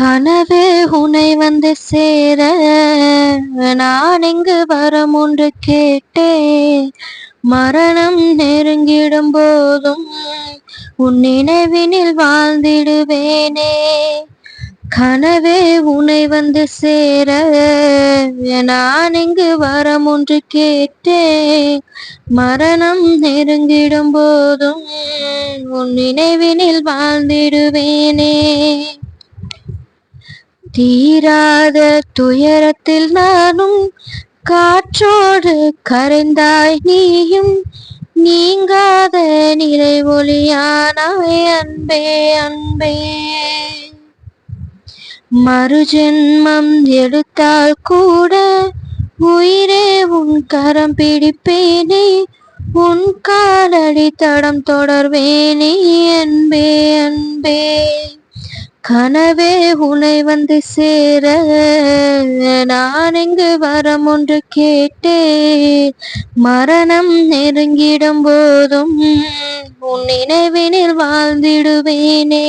கனவே உனை வந்து சேர நான் இங்கு வரம் ஒன்று கேட்டேன். மரணம் நெருங்கிடும் போதும் உன் நினைவினில் வாழ்ந்திடுவேனே. கனவே உனை வந்து சேர நான் இங்கு வரம் ஒன்று கேட்டேன். மரணம் நெருங்கிடும் போதும் உன் நினைவினில் வாழ்ந்திடுவேனே. தீராத துயரத்தில் நானும் காற்றோடு கரைந்தாய் நீயும். நீங்காத நிலை ஒளியானாய் அன்பே அன்பே. மறுஜென்மம் எடுத்தால் கூட உயிரே உன் கரம் பிடிப்பேனே. உன் காலடி தடம் தொடர்வேனே அன்பே அன்பே. கனவே உனை வந்து சேர நான் இங்கு வரம் ஒன்று கேட்டேன். மரணம் நெருங்கிடும் போதும் உன் நினைவினில் வாழ்ந்திடுவேனே.